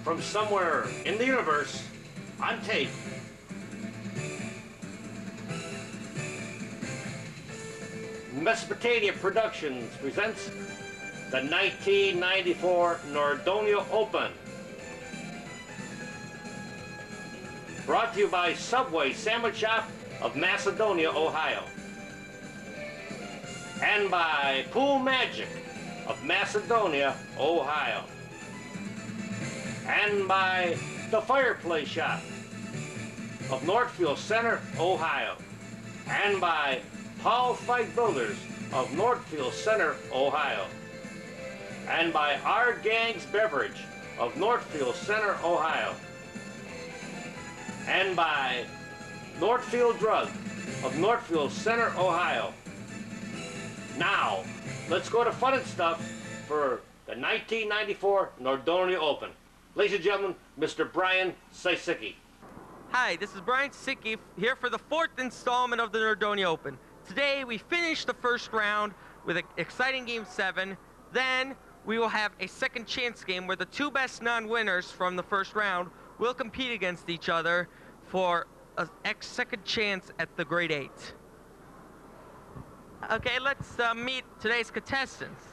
from somewhere in the universe on tape. Mesopotamia Productions presents the 1994 Nordonia Open. Brought to you by Subway Sandwich Shop of Macedonia, Ohio. And by Pool Magic of Macedonia, Ohio. And by the Fireplace Shop of Northfield Center, Ohio. And by Paul Fight Builders of Northfield Center, Ohio. And by Our Gang's Beverage of Northfield Center, Ohio. And by Northfield Drug of Northfield Center, Ohio. Now, let's go to Fun and Stuff for the 1994 Nordonia Open. Ladies and gentlemen, Mr. Brian Sisicki. Hi, this is Brian Sisicki here for the 4th installment of the Nordonia Open. Today, we finished the first round with an exciting Game 7. Then, we will have a second chance game where the two best non-winners from the first round will compete against each other for a second chance at the Grade 8. Okay, let's meet today's contestants.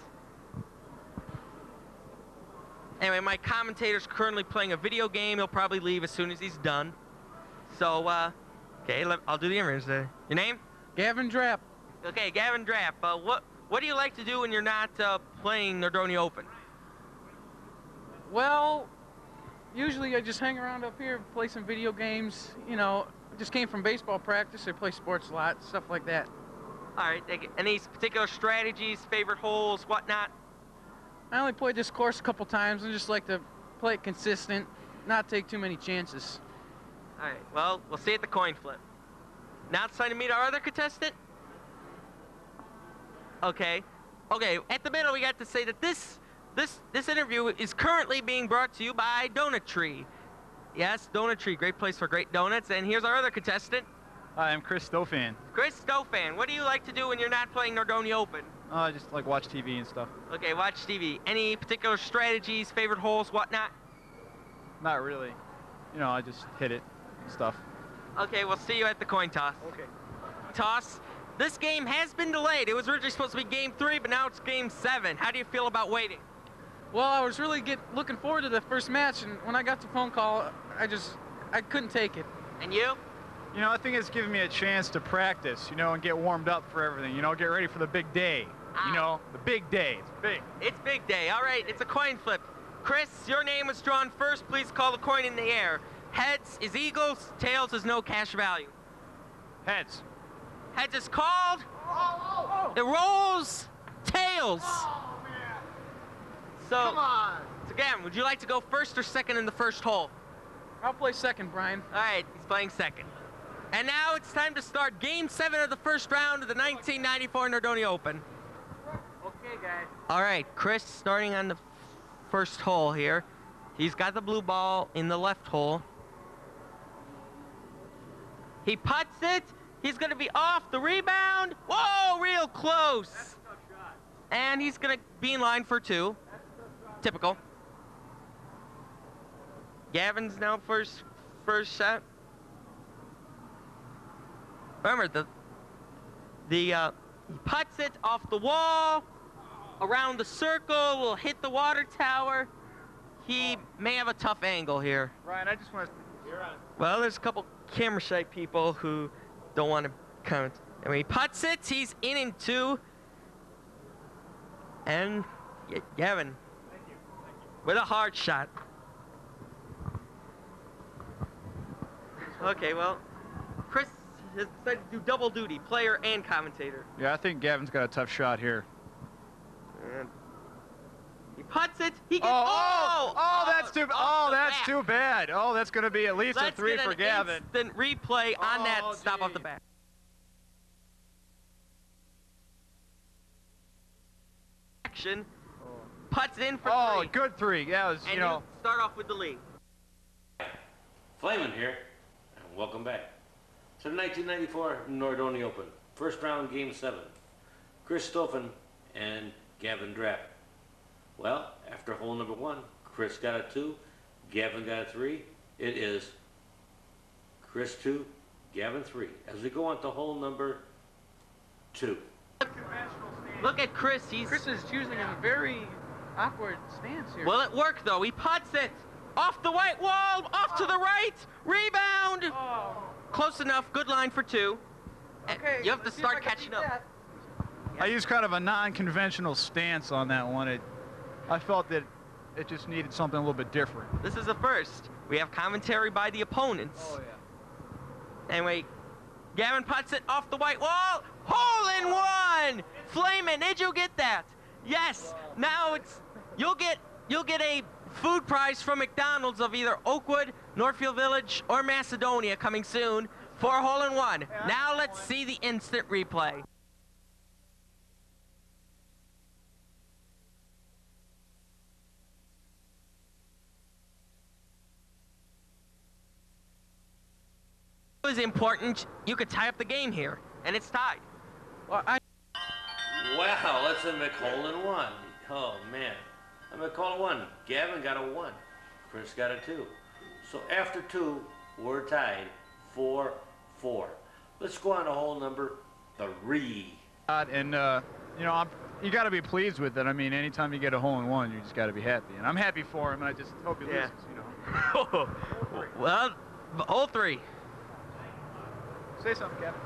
Anyway, my commentator's currently playing a video game. He'll probably leave as soon as he's done. So, okay, I'll do the interviews there. Your name? Gavin Drapp. Okay, Gavin Drapp. What do you like to do when you're not playing Nordonia Open? Well, usually I just hang around up here, play some video games. You know, I just came from baseball practice. I play sports a lot, stuff like that. All right, any particular strategies, favorite holes, whatnot? I only played this course a couple times. I just like to play it consistent, not take too many chances. All right, well, we'll see at the coin flip. Now it's time to meet our other contestant. Okay, at the middle we got to say that this interview is currently being brought to you by Donut Tree. Yes, Donut Tree, great place for great donuts. And here's our other contestant. Hi, I'm Chris Stofan. Chris Stofan, what do you like to do when you're not playing Nordonia Open? I just like watch TV and stuff. Okay, watch TV. Any particular strategies, favorite holes, whatnot? Not really. You know, I just hit it and stuff. Okay, we'll see you at the coin toss. Okay. Toss. This game has been delayed. It was originally supposed to be Game 3, but now it's Game 7. How do you feel about waiting? Well, I was really looking forward to the first match, and when I got the phone call, I couldn't take it. And you? You know, I think it's giving me a chance to practice, you know, and get warmed up for everything. You know, get ready for the big day. You know, the big day. It's big. It's big day. All right, it's a coin flip. Chris, your name was drawn first. Please call the coin in the air. Heads is eagles, tails is no cash value. Heads. Heads is called. It rolls tails. Oh, man. So, come on. So, Gavin, would you like to go first or second in the first hole? I'll play second, Brian. All right, he's playing second. And now it's time to start Game 7 of the first round of the 1994 Nordonia Open. Okay, guys. All right, Chris starting on the first hole here. He's got the blue ball in the left hole. He putts it. He's going to be off the rebound. Whoa, real close. That's a tough shot. And he's going to be in line for two. Typical. Gavin's now first shot. Remember, he puts it off the wall, around the circle, will hit the water tower. He may have a tough angle here. Ryan, I just want to... You're on. Well, there's a couple camera shy people who don't want to comment. And when he puts it, he's in and two. And Gavin, Thank you. with a hard shot. Okay, well, Chris has decided to do double duty, player and commentator. Yeah, I think Gavin's got a tough shot here. And he puts it. He gets. That's too bad. Oh, that's going to be at least a 3 for Gavin. Instant replay on that stop off the bat. Action. Puts in for 3. Oh, good 3. Yeah, it was, and you know. Start off with the lead. Flamin here, and welcome back to the 1994 Nordonia Open. First round, Game 7. Chris Stofan and Gavin Drapp. Well, after hole number 1, Chris got a 2, Gavin got a 3. It is Chris 2, Gavin 3. As we go on to hole number 2. Look at Chris. Chris is choosing a very awkward stance here. Well, it worked though. He putts it off the white wall, off to the right, rebound. Oh. Close enough. Good line for 2. Okay, You have to let's see if I start can catching beat up. that. I used kind of a non-conventional stance on that one. I felt that it just needed something a little bit different. This is the first. We have commentary by the opponents. Oh, yeah. Anyway, Gavin puts it off the white wall. Hole in one! Flamin', did you get that? Yes. Now you'll get a food prize from McDonald's of either Oakwood, Northfield Village, or Macedonia coming soon for a hole in one. Now let's see the instant replay. Is important. You could tie up the game here, and it's tied. Well, Wow, let's make hole in one. Oh, man. I make hole in one. Gavin got a 1. Chris got a 2. So after 2, we're tied 4-4. Let's go on to hole number 3. And, you know, you got to be pleased with it. I mean, anytime you get a hole in one, you just got to be happy. And I'm happy for him, and I just hope he loses, you know. Well, hole 3. Say something, Kevin.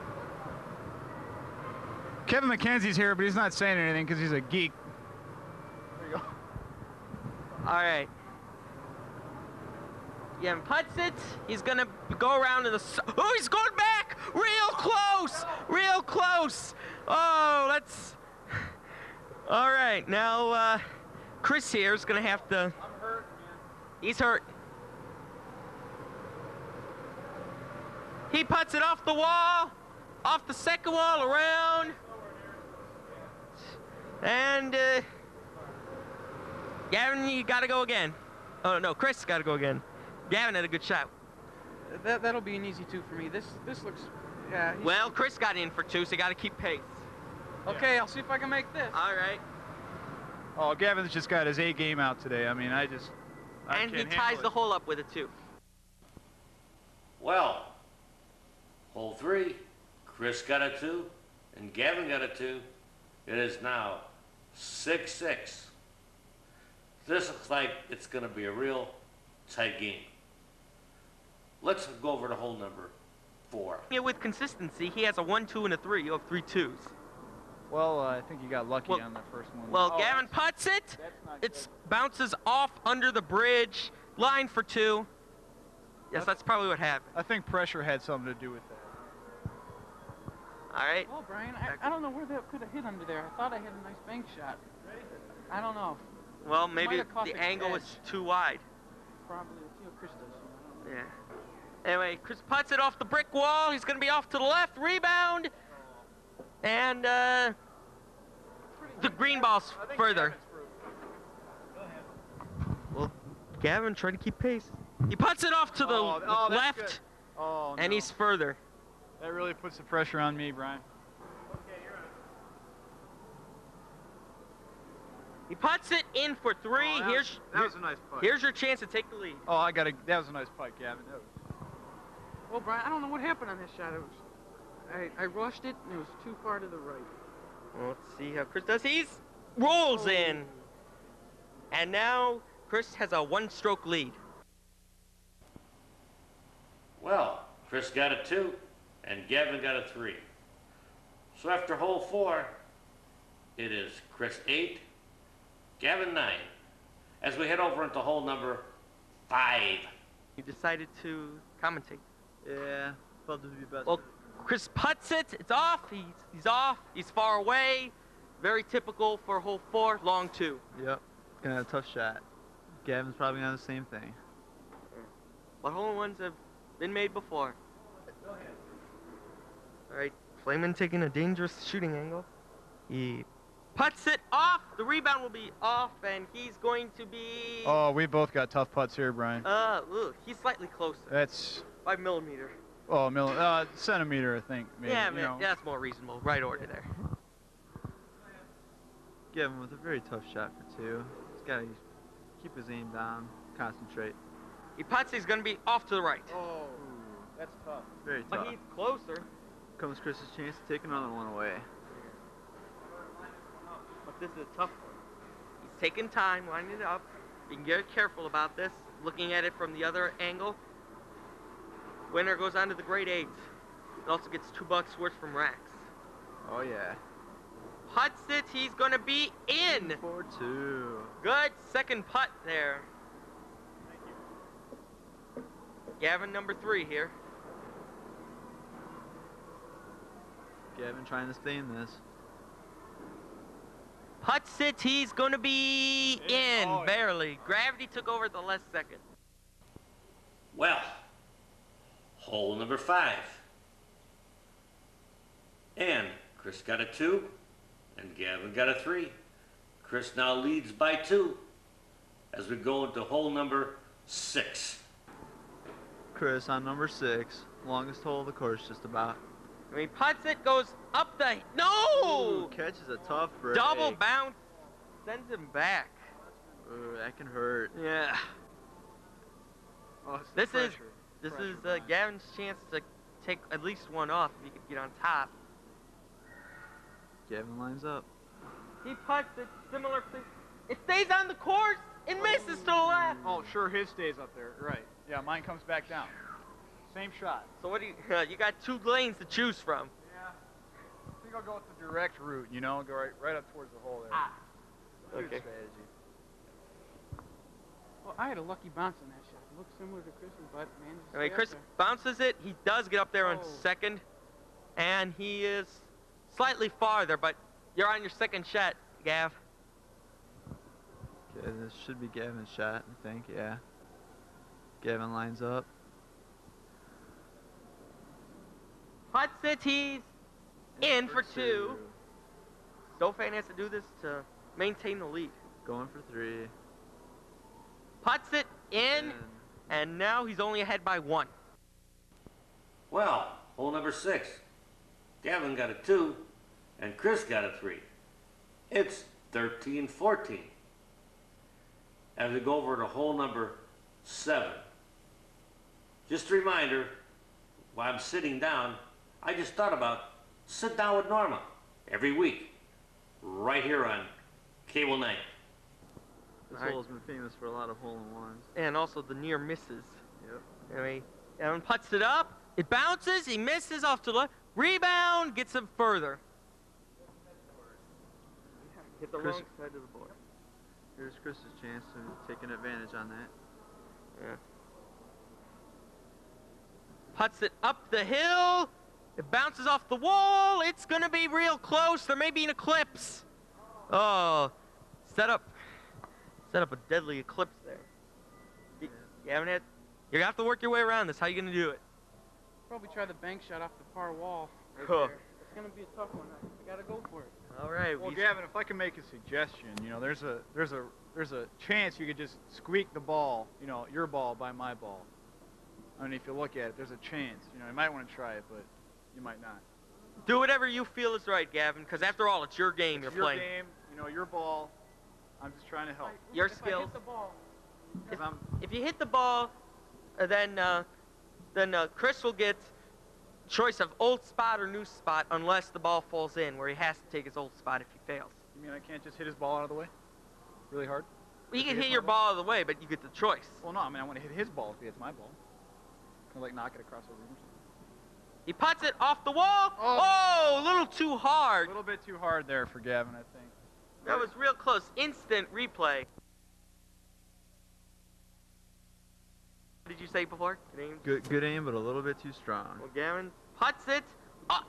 Kevin McKenzie's here, but he's not saying anything because he's a geek. There you go. All right. Gavin puts it. He's gonna go around to the. Oh, he's going back. Real close. Real close. Oh, that's. All right. Now, Chris here is gonna have to. I'm hurt, man. He's hurt. He puts it off the wall, off the second wall, around. And, Gavin, you gotta go again. Oh, no, Chris gotta go again. Gavin had a good shot. that'll be an easy 2 for me. This looks, yeah. Well, Chris got in for 2, so you gotta keep pace. Okay, I'll see if I can make this. All right. Oh, Gavin's just got his A game out today. I mean, I And he can't ties handle the it. hole up with a 2. Well, hole 3, Chris got a 2, and Gavin got a 2. It is now 6-6. This looks like it's going to be a real tight game. Let's go over to hole number 4. Yeah, with consistency, he has a 1, 2, and a 3. You have 3 2s. Well, I think you got lucky Well- on the first one. Well, Oh, Gavin puts it. that's not It bounces off under the bridge. Line for 2. Yes, that's probably what happened. I think pressure had something to do with that. All right. Well, Brian, I don't know where that could have hit under there. I thought I had a nice bank shot. I don't know. Well, Might maybe have caught the the angle was edge. too wide. Probably. Let's see what Chris does. I don't know. Yeah. Anyway, Chris puts it off the brick wall. He's going to be off to the left. Rebound. And the green ball's further. Well, Gavin trying to keep pace. He puts it off to the that's left, good. Oh, and no. he's further. That really puts the pressure on me, Brian. He puts it in for 3. That was a nice putt. Here's your chance to take the lead. Oh, that was a nice putt, Gavin. Well, Brian, I don't know what happened on this shot. It was, I rushed it, and it was too far to the right. Well, let's see how Chris does. He's rolls in. And now Chris has a 1-stroke lead. Well, Chris got a 2, and Gavin got a 3. So after hole 4, it is Chris 8, Gavin 9. As we head over into hole number 5. You decided to commentate. Yeah, felt it would be best. Well, Chris putts it. It's off. He's off. He's far away. Very typical for hole 4, long 2. Yep, gonna have a tough shot. Gavin's probably gonna have the same thing. But hole-in-ones have been made before. All right, Flamin taking a dangerous shooting angle. He puts it off. The rebound will be off, and he's going to be. Oh, we both got tough putts here, Brian. He's slightly closer. That's 5 millimeter. centimeter, I think. Maybe, Yeah, you man, know. that's more reasonable. Right order there. Gavin with a very tough shot for 2. He's gotta keep his aim down, concentrate. He putts, he's going to be off to the right. Oh, that's tough. Very But tough. he's closer. Comes Chris's chance to take another one away. But this is a tough one. He's taking time, lining it up. You can get careful about this, looking at it from the other angle. Winner goes on to the grade 8. It also gets $2 worth from racks. Oh yeah. Putts it, he's going to be in. 4-2. Good second putt there. Gavin, number 3 here. Gavin trying to stay in this. Putts it, he's going to be in, Oh, yeah. barely. Gravity took over at the last second. Well, hole number 5. And Chris got a 2, and Gavin got a 3. Chris now leads by 2 as we go into hole number 6. Chris on number 6. Longest hole of the course, just about. When he putts it, goes up the... No! Ooh, catches a tough break. Double bounce. Sends him back. Ooh, that can hurt. Yeah. Oh, it's the This is pressure. this Pressure, is man. Gavin's chance to take at least one off if he could get on top. Gavin lines up. He putts it similar to... It stays on the course. It misses to the left. Oh, sure, his stays up there. Right. Yeah, mine comes back down. Same shot. So what do you... you got 2 lanes to choose from. Yeah. I think I'll go with the direct route, you know, go right up towards the hole there. Ah. Good Okay. strategy. Well, I had a lucky bounce on that shot. It looked similar to Chris's, but managed to I mean, stay up Chris there. bounces it. He does get up there on Oh. second. And he is slightly farther, but you're on your second shot, Gav. Okay, this should be Gavin's shot, I think, yeah. Gavin lines up. Putts it, he's in for 2. Stofan has to do this to maintain the lead. Going for 3. Putts it in, and now he's only ahead by 1. Well, hole number 6. Gavin got a 2, and Chris got a 3. It's 13-14. As we go over to hole number 7. Just a reminder, while I'm sitting down, I just thought about sit down with Norma every week, right here on Cable 9. This Alright. hole has been famous for a lot of hole-in-ones. And also the near misses. Yep. I mean, Gavin puts it up. It bounces. He misses off to the left. Rebound gets him further. Hit the Chris- wrong side of the board. Here's Chris's chance to take an advantage on that. Yeah. Puts it up the hill. It bounces off the wall. It's going to be real close. There may be an eclipse. Oh, set up a deadly eclipse there. You haven't had... You're going to have to work your way around this. How are you going to do it? Probably try the bank shot off the par wall. Right Huh. there. It's gonna be a tough one. I gotta go for it. All right. Well, Gavin, if I can make a suggestion, you know, there's a chance you could just squeak the ball, you know, your ball by my ball. I mean, if you look at it, there's a chance. You know, you might want to try it, but you might not. Do whatever you feel is right, Gavin, because after all, it's your game It's you're playing. your game, you know, your ball. I'm just trying to help. Your If I skills. hit the ball, 'Cause I'm- If you hit the ball, then Chris will get choice of old spot or new spot unless the ball falls in, where he has to take his old spot if he fails. You mean I can't just hit his ball out of the way? Really hard? Well, you If he can hits hit my your ball? ball out of the way, but you get the choice. Well, no, I mean, I want to hit his ball if he hits my ball. Kind of like knock it across the room or something. He puts it off the wall. Oh. Oh, a little too A hard. little bit too hard there for Gavin, I think. That was real close. Instant replay. What did you say before? Good aim, but a little bit too strong. Well, Gavin puts it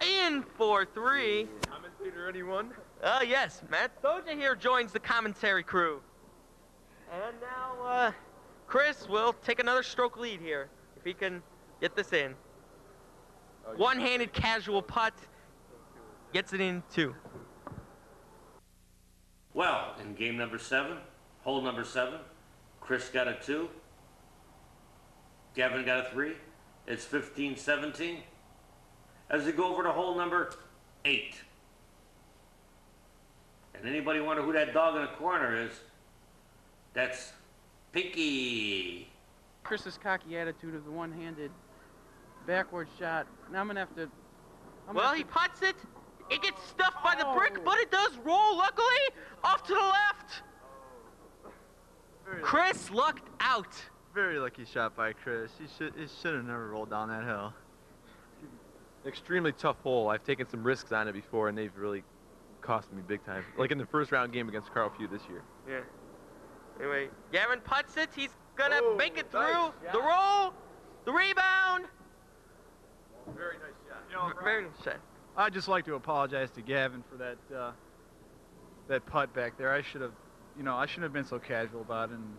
in for 3. Commentator, anyone? Oh, yes. Matt Soja here joins the commentary crew. And now, Chris will take another stroke lead here, if he can get this in. One-handed casual putt. Gets it in 2. Well, in game number 7, hole number 7, Chris got a 2. Gavin got a 3. It's 15-17. As we go over to hole number 8. And anybody wonder who that dog in the corner is? That's Pinky. Chris's cocky attitude of the one-handed backward shot. Now I'm gonna have to. Well, he putts it. It gets stuffed by the brick, but it does roll, luckily, off to the left. Chris lucked out. Very lucky shot by Chris. He should have never rolled down that hill. Extremely tough hole. I've taken some risks on it before, and they've really cost me big time. Like in the first round game against Carl Few this year. Yeah. Anyway, Gavin putts it. He's gonna make it through. The roll, the rebound. Very nice shot. You know, Very nice shot. I'd just like to apologize to Gavin for that putt back there. I should have, I shouldn't have been so casual about it, and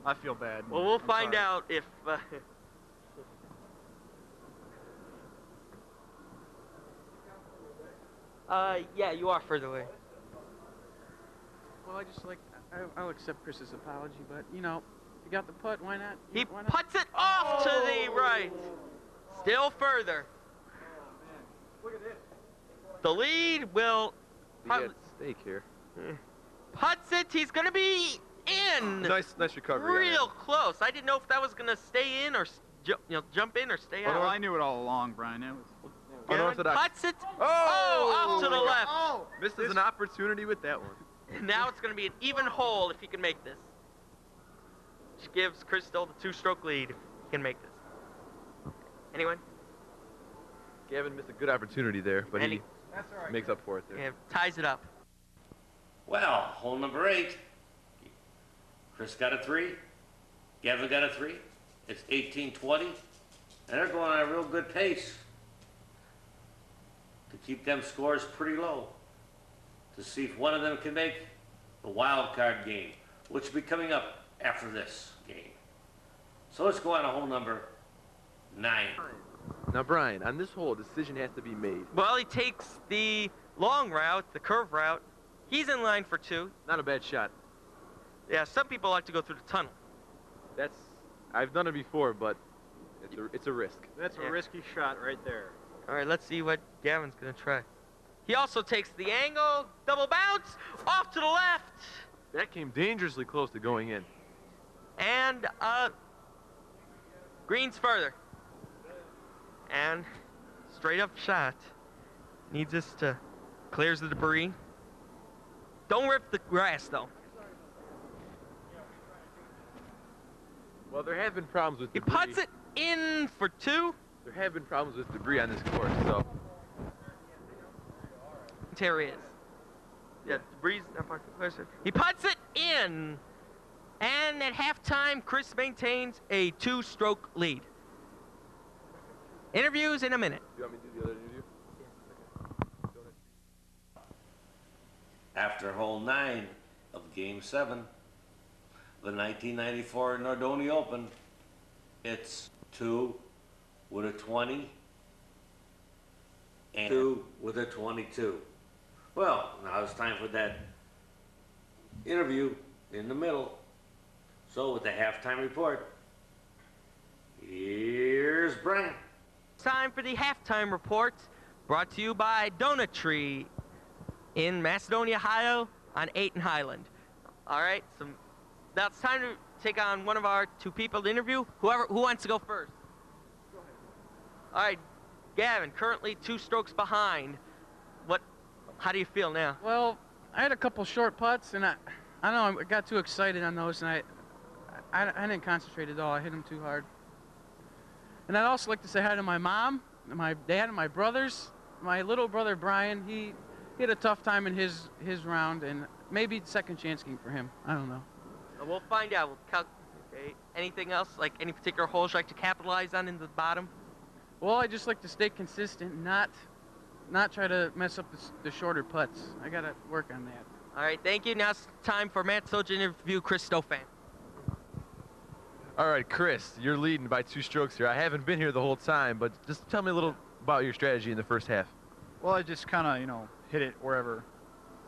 I feel bad. Well, we'll I'm find sorry. out if. Yeah, you are further away. Well, I'll accept Chris's apology, but if you got the putt, why not? He Why not? puts it off to the right. Still further. Look at this. The lead will. Be at stake here. Puts it. He's gonna be in. Nice recovery. Real close. I didn't know if that was gonna stay in or jump in or stay out. Oh, I knew it all along, Brian. It was. Gavin Unorthodox. puts it. Oh, off to the left. Oh, Misses an opportunity with that one. Now it's going to be an even hole if he can make this. Which gives Chris still the 2-stroke lead if he can make this. Anyone? Gavin missed a good opportunity there, but he That's all right. makes up for it there. Yeah, ties it up. Well, hole number 8. Chris got a 3. Gavin got a 3. It's 18-20. And they're going on a real good pace to keep them scores pretty low, to see if one of them can make the wild card game, which will be coming up after this game. So let's go on to hole number 9. Now, Brian, on this hole, a decision has to be made. Well, he takes the long route, the curve route. He's in line for 2. Not a bad shot. Yeah, some people like to go through the tunnel. I've done it before, but it's a risk. That's a risky shot right there. All right, let's see what Gavin's going to try. He also takes the angle, double bounce, off to the left. That came dangerously close to going in. And green's further. And straight up shot. Needs us to clears the debris. Don't rip the grass though. Well, there have been problems with He debris. puts it in for 2. There have been problems with debris on this course, so. There he is. Yeah, debris. He puts it in. And at halftime, Chris maintains a 2-stroke lead. Interviews in a minute. You want me to do the other interview? After hole 9 of game 7, the 1994 Nordonia Open, it's 2 with a 20 and 2 with a 22. Well, now it's time for that interview in the middle. So with the halftime report, here's Brian. Time for the halftime report, brought to you by Donut Tree in Macedonia, Ohio, on 8th and Highland. All right, so now it's time to take on one of our 2 people to interview. Who wants to go first? Go ahead. All right, Gavin, currently 2 strokes behind. How do you feel now? Well, I had a couple short putts, and I don't know, I got too excited on those, and I didn't concentrate at all. I hit them too hard. And I'd also like to say hi to my mom, my dad, and my brothers. My little brother Brian, he had a tough time in his round, and maybe the second chance game for him. I don't know. We'll find out. Okay. Anything else, like any particular holes you like to capitalize on in the bottom? Well, I just like to stay consistent, not try to mess up the shorter putts. I got to work on that. All right, thank you. Now it's time for Matt Soldier to interview Chris Stofan. All right, Chris, you're leading by 2 strokes here. I haven't been here the whole time, but just tell me a little about your strategy in the first half. Well, I just kind of, hit it wherever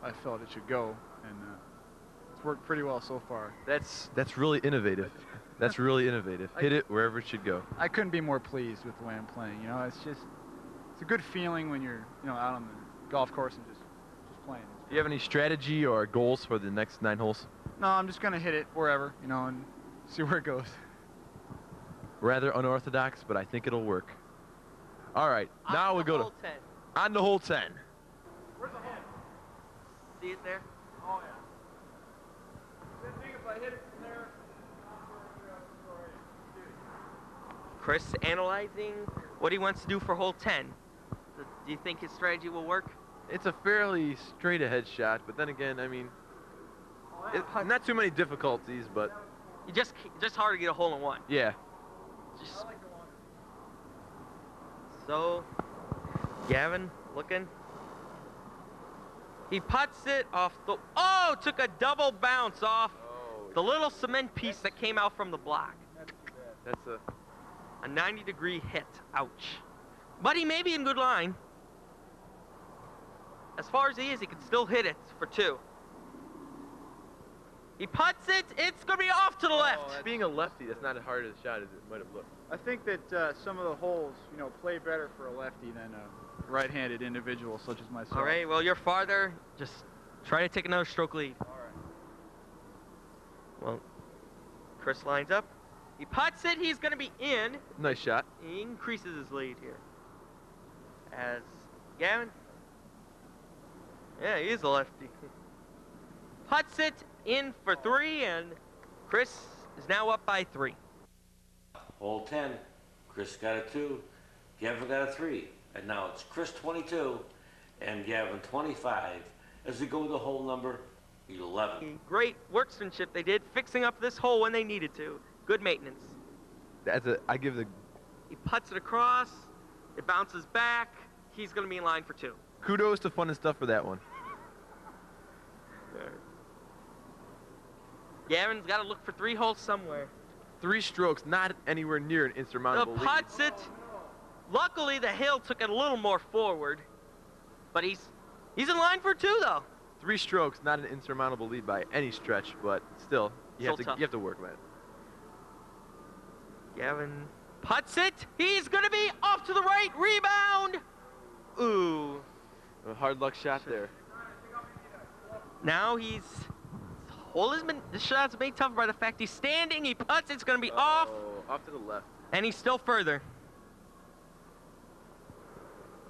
I felt it should go, and it's worked pretty well so far. That's really innovative. That's really innovative. Hit it wherever it should go. I couldn't be more pleased with the way I'm playing. It's a good feeling when you're, out on the golf course and just playing. Do you have any strategy or goals for the next 9 holes? No, I'm just gonna hit it wherever, and see where it goes. Rather unorthodox, but I think it'll work. All right, now we go to 10. on the hole 10. Where's the hole? See it there? Oh, yeah. Good thing if I hit it from there. Chris analyzing what he wants to do for hole 10. Do you think his strategy will work? It's a fairly straight ahead shot, but then again, I mean, not too many difficulties, but You just hard to get a hole in one. yeah. Just so, Gavin looking. He puts it off the. Oh, took a double bounce off the little cement piece that came out from the block. That's A 90-degree hit. Ouch. But he may be in good line. As far as he is, he can still hit it for 2. He putts it. It's going to be off to the left. being a lefty, that's not as hard a shot as it might have looked. I think that some of the holes, you know, play better for a lefty than a right-handed individual such as myself. All right, well, you're farther. Just try to take another stroke lead. All right. Well, Chris lines up. He putts it. He's going to be in. Nice shot. He increases his lead here. As Gavin. Yeah, he is a lefty. Putts it in for 3, and Chris is now up by 3. Hole 10, Chris got a 2, Gavin got a 3, and now it's Chris 22 and Gavin 25 as we go to hole number 11. Great workmanship they did, fixing up this hole when they needed to. Good maintenance. I give the He puts it across. It bounces back. He's going to be in line for 2. kudos to Fun and Stuff for that one. Gavin's got to look for 3 holes somewhere. 3 strokes, not anywhere near an insurmountable lead. Puts it. Luckily, the hill took it a little more forward, but he's in line for 2 though. 3 strokes, not an insurmountable lead by any stretch, but still, you Still tough. have to work, man. Gavin puts it. He's gonna be off to the right. Rebound. Ooh. A hard luck shot there. Now he's. The shot's made tougher by the fact he's standing. He puts. It's gonna be off, Off to the left. and he's still further.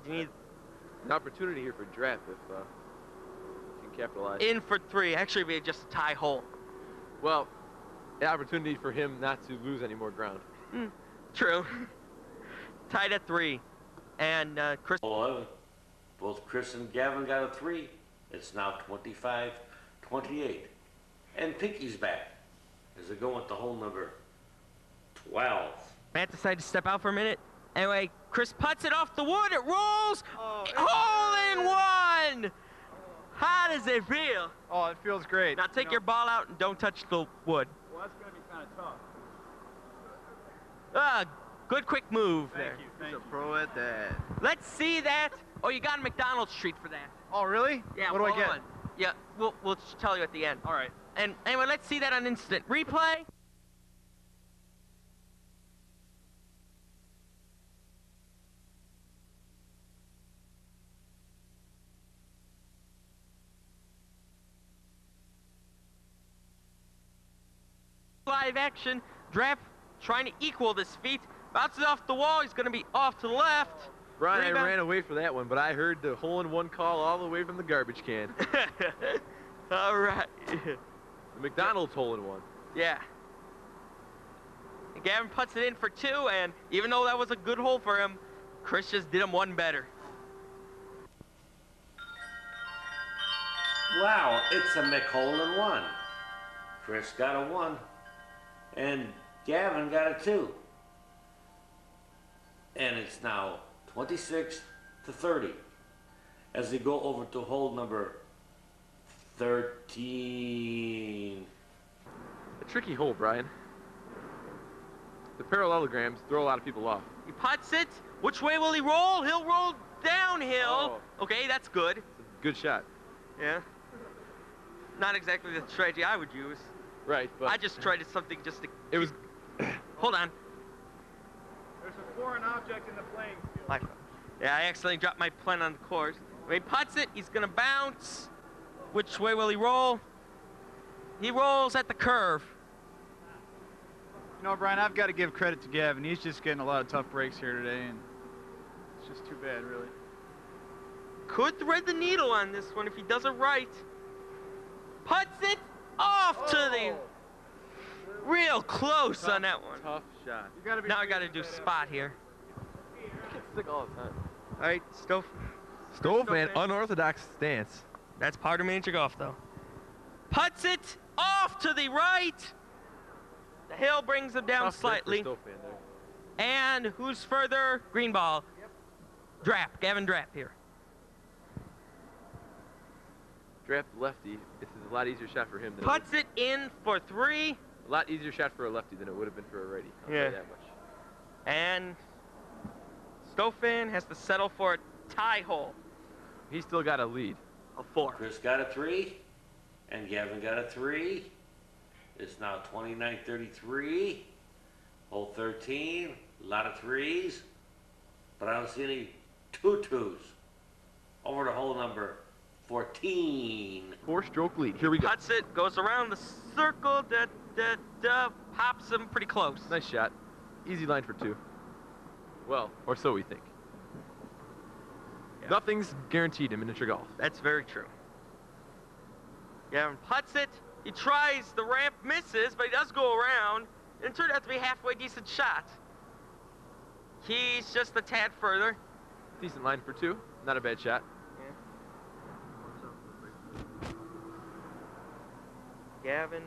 You need An opportunity here for Drapp if you can capitalize. in for 3. Actually, it'd be just a tie hole. Well, an opportunity for him not to lose any more ground. True. Tied at 3, and Chris. Hole 11, both Chris and Gavin got a 3. It's now 25-28. And Pinky's back as they go into hole number 12. Matt decided to step out for a minute. Anyway, Chris puts it off the wood. It rolls. Hole in 1. How does it feel? Oh, it feels great. Now take your ball out and don't touch the wood. Well, that's going to be kind of tough. Good quick move Thank there. you. Thank you. Pro at that. Let's see that. Oh, you got a McDonald's treat for that. Oh, really? Yeah. What do I hold get? on. Yeah, we'll tell you at the end. All right. And anyway, let's see that on instant replay. Live action. Drapp trying to equal this feat. Bounces off the wall. He's going to be off to the left. Brian, Rebound. I ran away for that one, but I heard the hole-in-one call all the way from the garbage can. All right. The McDonald's hole-in-one. Yeah. And Gavin puts it in for 2, and even though that was a good hole for him, Chris just did him 1 better. Wow, it's a McHole-in-1. Chris got a 1, and Gavin got a 2. And it's now 26-30 as they go over to hole number 13. A tricky hole, Brian. The parallelograms throw a lot of people off. He puts it. Which way will he roll? He'll roll downhill. Okay, that's good. It's a good shot. Yeah. Not exactly the strategy I would use. Right, but I just tried something just to... it was. Hold on. There's a foreign object in the playing field. Yeah, I accidentally dropped my pen on the course. When he puts it, he's going to bounce. Which way will he roll? He rolls at the curve. No, Brian, I've got to give credit to Gavin. He's just getting a lot of tough breaks here today, and it's just too bad, really. Could thread the needle on this one if he does it right. Puts it off to the real close on that one. Tough shot. Now I got to do spot here. Stick all the time. All right, Stofan. Stofan, unorthodox stance. That's part of miniature golf, though. Puts it off to the right. The hill brings him down Tough break for slightly. Stofan there. And who's further? Green ball. Drapp, Gavin Drapp here. Draft lefty. This is a lot easier shot for him than Puts it in for 3. a lot easier shot for a lefty than it would have been for a righty. I'll tell you that much. And Stofan has to settle for a tie hole He's still got a lead. of 4. Chris got a 3, and Gavin got a 3. It's now 29-33. Hole 13, a lot of 3s, but I don't see any 2-2s. Over to hole number 14. 4-stroke lead. Here we go. Puts it, goes around the circle, pops him pretty close. Nice shot. Easy line for 2. Well, or so we think. Yeah. Nothing's guaranteed in miniature golf. That's very true. Gavin puts it. He tries, the ramp misses, but he does go around. And it turned out to be a halfway decent shot. He's just a tad further. Decent line for 2. Not a bad shot. Gavin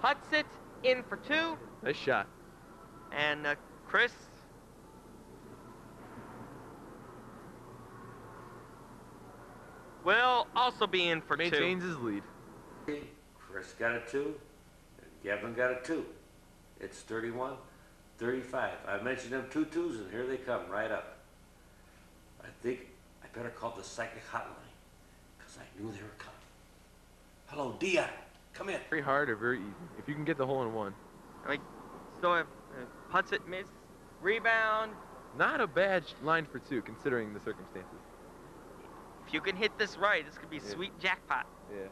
puts it in for 2. Nice shot. And Chris will also be in for 2. Maintains his lead. Chris got a 2, and Gavin got a 2. It's 31-35. I mentioned them 2-2s, and here they come right up. I think I better call the psychic hotline, because I knew they were coming. Hello, Dion. Come in. Very hard or very easy. If you can get the hole in 1. I mean, so puts it, miss, rebound. Not a bad line for 2, considering the circumstances. If you can hit this right, this could be a sweet jackpot. Yeah.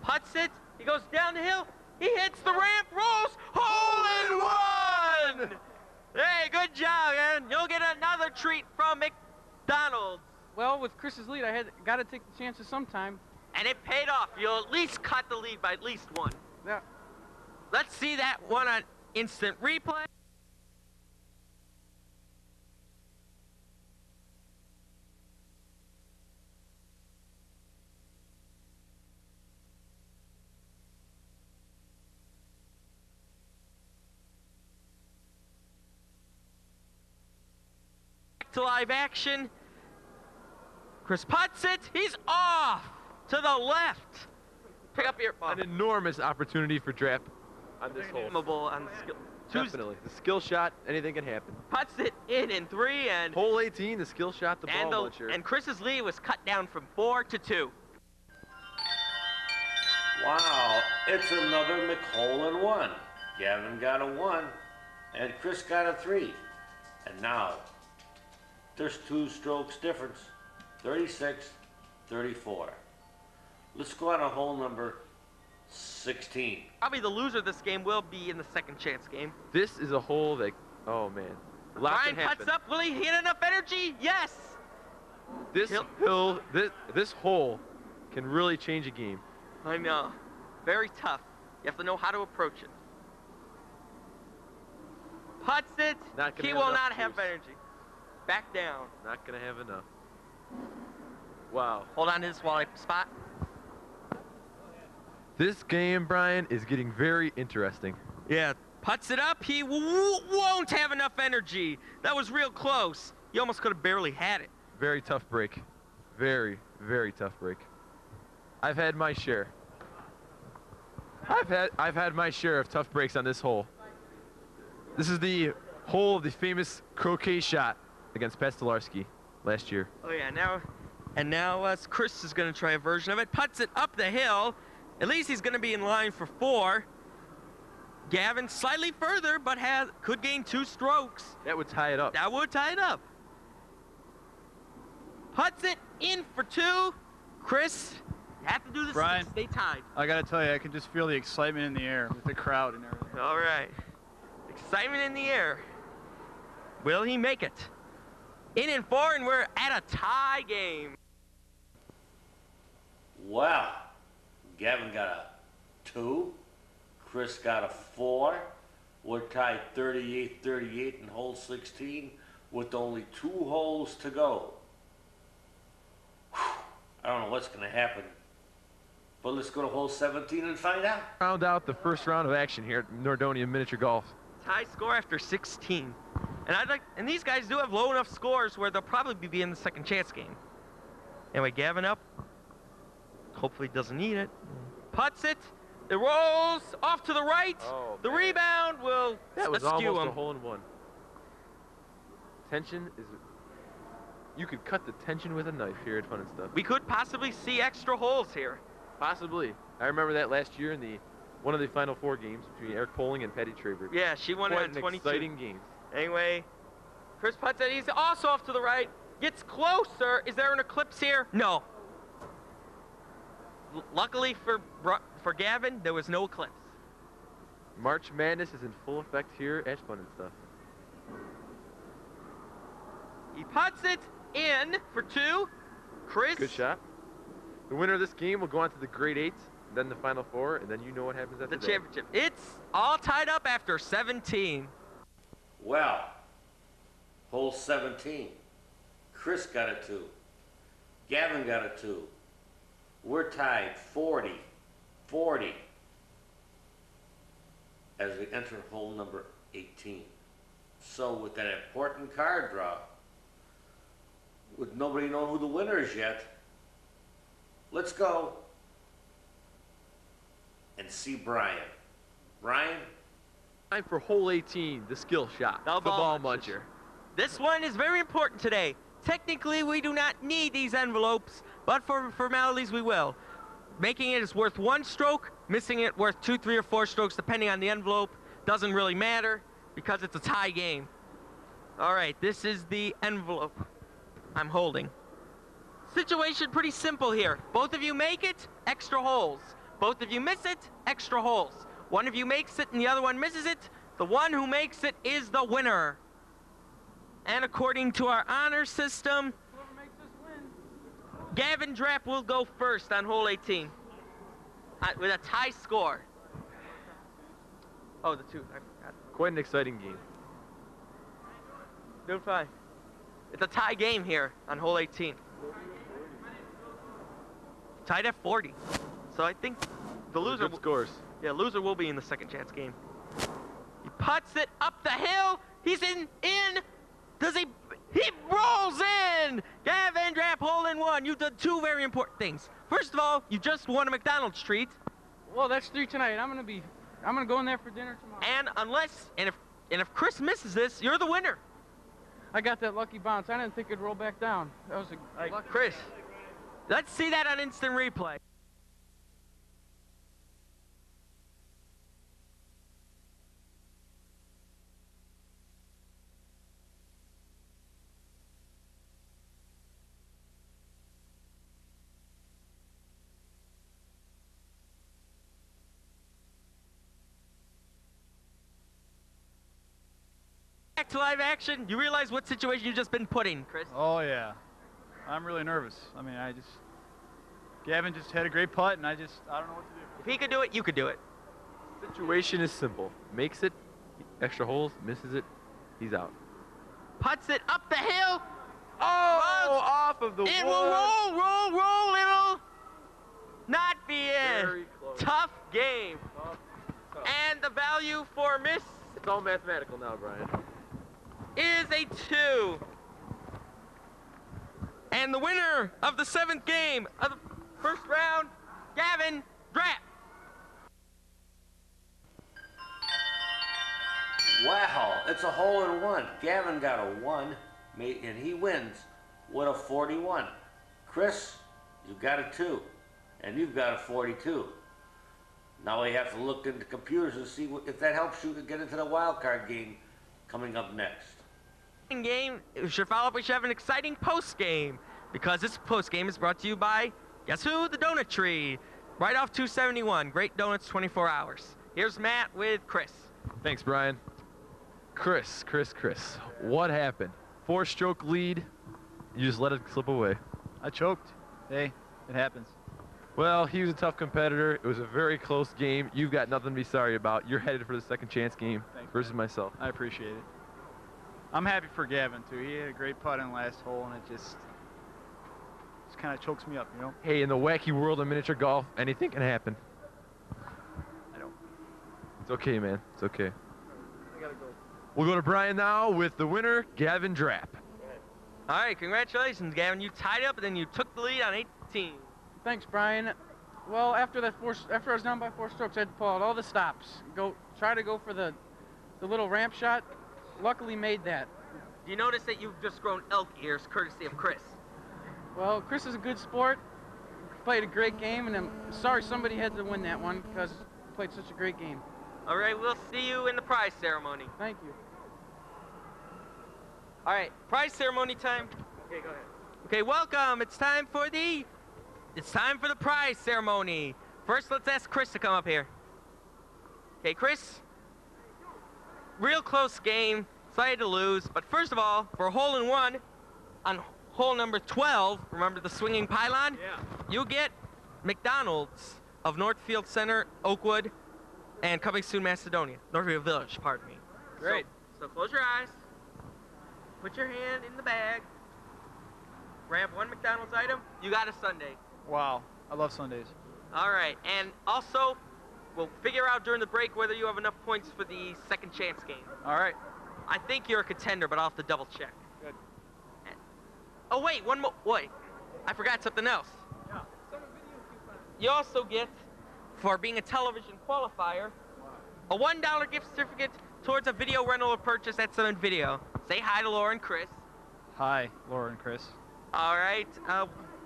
Puts it, he goes down the hill, he hits the ramp, rolls, hole in 1! Hey, good job, man. You'll get another treat from McDonald's. Well, with Chris's lead, I got to take the chances sometime. And it paid off. You'll at least cut the lead by at least 1. Yeah. Let's see that one on instant replay. To live action. Chris puts it. He's off to the left. Pick up your An enormous opportunity for Drapp on this hole. on the skill. Definitely. The skill shot, anything can happen. Puts it in 3 and Hole 18, the skill shot, the ball launcher. and Chris's lead was cut down from 4 to 2. Wow, it's another McHole in 1. Gavin got a 1, and Chris got a 3. And now, there's 2 strokes difference, 36-34. Let's go on to hole number 16. Probably the loser of this game will be in the second chance game. This is a hole that, oh man, a lot Brian can happen. puts up. Will he hit enough energy? Yes. This this hole can really change a game. I know. Very tough. You have to know how to approach it. Puts it. Not gonna He have will enough not have juice. energy. Back down. Not gonna have enough. Wow. Hold on to this while I spot. This game, Brian, is getting very interesting. Yeah. Puts it up. He won't have enough energy. That was real close. He almost could have barely had it. Very tough break. Very, very tough break. I've had my share. I've had my share of tough breaks on this hole. This is the hole of the famous croquet shot against Pat Stolarski last year. Oh yeah, now Chris is going to try a version of it. Puts it up the hill. At least he's going to be in line for 4. Gavin slightly further, but could gain 2 strokes. That would tie it up. That would tie it up. Puts it in for 2. Chris You have to do this Brian, to stay tied. I gotta tell you, I can just feel the excitement in the air with the crowd and everything. All right. Excitement in the air. Will he make it? In and four, and we're at a tie game. Wow. Gavin got a 2. Chris got a 4. We're tied 38-38 in hole 16 with only 2 holes to go. Whew. I don't know what's going to happen. But let's go to hole 17 and find out. Round out the first round of action here at Nordonia Miniature Golf. Tie score after 16. And these guys do have low enough scores where they'll probably be in the second chance game. Anyway, Gavin up. Hopefully doesn't need it. Putts it. It rolls off to the right. Oh, the man. rebound will That was askew almost him. a hole-in-one. Tension is... You could cut the tension with a knife here at Fun and Stuff. We could possibly see extra holes here. Possibly. I remember that last year in one of the Final Four games between Eric Poling and Patty Traber. Yeah, she won it Quite at an 22. exciting game. Anyway, Chris putts it. He's also off to the right. Gets closer. Is there an eclipse here? No. Luckily for Gavin, there was no eclipse. March Madness is in full effect here at Fun and Stuff. He putts it in for 2. Chris. Good shot. The winner of this game will go on to the Grade 8, then the Final Four, and then you know what happens after The that. championship. It's all tied up after 17. Well, hole 17. Chris got a 2. Gavin got a 2. We're tied 40-40 as we enter hole number 18. So with that important card draw, with nobody knowing who the winner is yet, let's go and see Brian. Brian? Time for hole 18, the skill shot. The The ball ball muncher. This one is very important today. Technically, we do not need these envelopes, but for formalities, we will. Making it is worth 1 stroke, missing it worth 2, 3, or 4 strokes, depending on the envelope. Doesn't really matter because it's a tie game. All right, this is the envelope I'm holding. Situation pretty simple here. Both of you make it, extra holes. Both of you miss it, extra holes. One of you makes it and the other one misses it. The one who makes it is the winner. And according to our honor system, Whoever makes this win. Gavin Drapp will go first on hole 18 with a tie score. Oh, the 2. I forgot. Quite an exciting game. Doing fine. It's a tie game here on hole 18. Tied at 40. So I think the loser. Good scores. Yeah, loser will be in the second chance game. He putts it up the hill. He's in. Does he? He rolls in. Gavin Drapp, hole in 1. You did 2 very important things. First of all, you just won a McDonald's treat. Well, that's 3 tonight. I'm gonna go in there for dinner tomorrow. And if Chris misses this, you're the winner. I got that lucky bounce. I didn't think it'd roll back down. That was a lucky. Chris, let's see that on instant replay. Back to live action. You realize what situation you've just been put in, Chris? Oh, yeah. I'm really nervous. I mean, Gavin just had a great putt, and I don't know what to do. If he could do it, you could do it. Situation is simple. Makes it, extra holes, misses it, he's out. Puts it up the hill. Oh, off of the It wood. will roll. It'll not be in. Very close. Tough game. Tough. And the value for miss It's all mathematical now, Brian. is a 2. And the winner of the 7th game of the first round, Gavin Drapp. Wow, it's a hole in 1. Gavin got a 1, and he wins with a 41. Chris, you got a 2, and you've got a 42. Now we have to look into computers and see if that helps you to get into the wild card game coming up next. Game, we should follow up. We should have an exciting post game because this post game is brought to you by Guess who? The Donut Tree. Right off 271. Great donuts, 24 hours. Here's Matt with Chris. Thanks, Brian. Chris. What happened? 4-stroke lead. You just let it slip away. I choked. Hey, it happens. Well, he was a tough competitor. It was a very close game. You've got nothing to be sorry about. You're headed for the second chance game versus myself. I appreciate it. I'm happy for Gavin, too. He had a great putt in the last hole, and it just kind of chokes me up, you know? Hey, in the wacky world of miniature golf, anything can happen. I know. It's okay, man. It's okay. I gotta go. We'll go to Brian now with the winner, Gavin Drapp. All right, congratulations, Gavin. You tied up, and then you took the lead on 18. Thanks, Brian. Well, after I was down by 4 strokes, I had to pull out all the stops. Try to go for the little ramp shot. Luckily made that. Do you notice that you've just grown elk ears courtesy of Chris? Well, Chris is a good sport. Played a great game, and I'm sorry somebody had to win that one because he played such a great game. All right, we'll see you in the prize ceremony. Thank you. All right, prize ceremony time. Okay, go ahead. Okay, welcome. It's time for the prize ceremony. First, let's ask Chris to come up here. Okay, Chris. Real close game. Decided to lose, but first of all, for a hole-in-one on hole number 12, remember the swinging pylon? Yeah. You get McDonald's of Northfield Center, Oakwood, and coming soon, Macedonia. Northfield Village, pardon me. Great. So close your eyes. Put your hand in the bag. Grab one McDonald's item. You got a sundae. Wow. I love Sundays. All right, and also, we'll figure out during the break whether you have enough points for the second chance game. All right. I think you're a contender, but I'll have to double check. Good. Oh wait, one more. Wait, I forgot something else. Yeah. You also get, for being a television qualifier, a $1 gift certificate towards a video rental or purchase at Summit Video. Say hi to Laura and Chris. Hi, Laura and Chris. All right.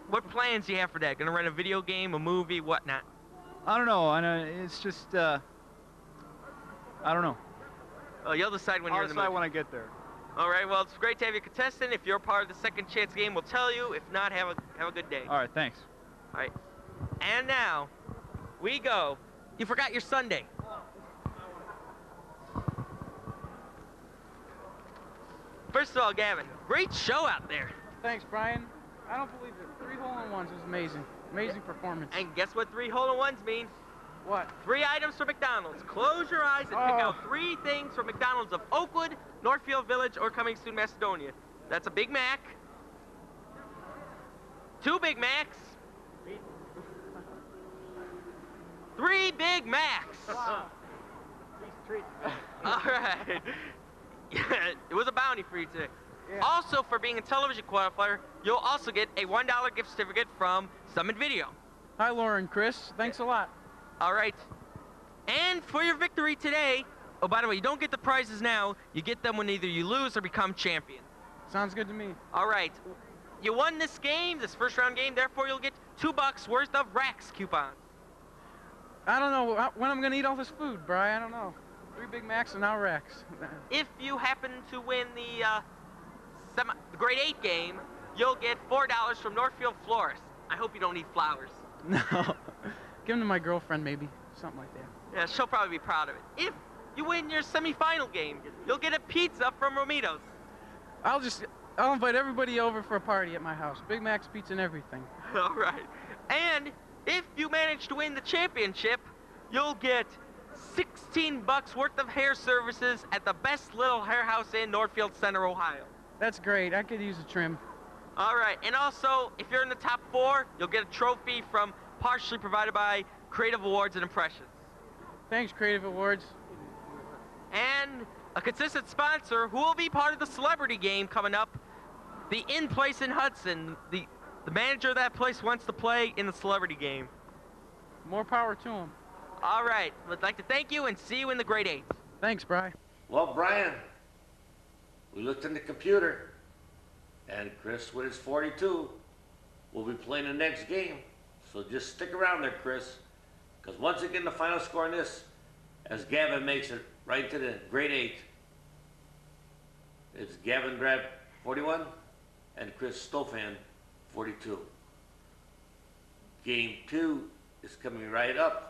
What plans do you have for that? Gonna rent a video game, a movie, whatnot? I don't know. It's just, I don't know. Oh, you'll decide when I'll you're in the decide movie. when I get there. All right. Well, it's great to have you contestant. If you're part of the second chance game, we'll tell you. If not, have a good day. All right, thanks. All right. And now, we go. You forgot your sundae. First of all, Gavin, great show out there. Thanks, Brian. I don't believe it. 3 hole-in-ones was amazing. Amazing performance. And guess what 3 hole-in-ones mean? What? 3 items from McDonald's. Close your eyes and pick out 3 things from McDonald's of Oakwood, Northfield Village, or coming soon, Macedonia. That's a Big Mac, 2 Big Macs, 3 Big Macs. Wow. All right. It was a bounty for you today. Yeah. Also, for being a television qualifier, you'll also get a $1 gift certificate from Summit Video. Hi, Laura and Chris. Thanks a lot. All right. And for your victory today, oh, by the way, you don't get the prizes now. You get them when either you lose or become champion. Sounds good to me. All right. You won this game, this first round game, therefore you'll get $2 worth of Rax coupons. I don't know when I'm going to eat all this food, Brian. I don't know. 3 Big Macs and now Rex. If you happen to win the grade 8 game, you'll get $4 from Northfield Florist. I hope you don't eat flowers. No. Give them to my girlfriend, maybe. Something like that. Yeah, she'll probably be proud of it. If you win your semifinal game, you'll get a pizza from Romito's. I'll invite everybody over for a party at my house. Big Mac's, pizza, and everything. All right. And if you manage to win the championship, you'll get $16 worth of hair services at the best little hair house in Northfield Center, Ohio. That's great. I could use a trim. All right. And also, if you're in the top 4, you'll get a trophy from partially provided by Creative Awards and Impressions. Thanks, Creative Awards. And a consistent sponsor who will be part of the celebrity game coming up, the In Place in Hudson. The manager of that place wants to play in the celebrity game. More power to him. All right. I'd like to thank you and see you in the grade 8. Thanks, Bri. Well, Brian, we looked in the computer, and Chris with his 42 will be playing the next game. So just stick around there, Chris, because once again the final score in this, as Gavin makes it right to the grade 8, it's Gavin Drapp 41 and Chris Stofan 42. Game 2 is coming right up.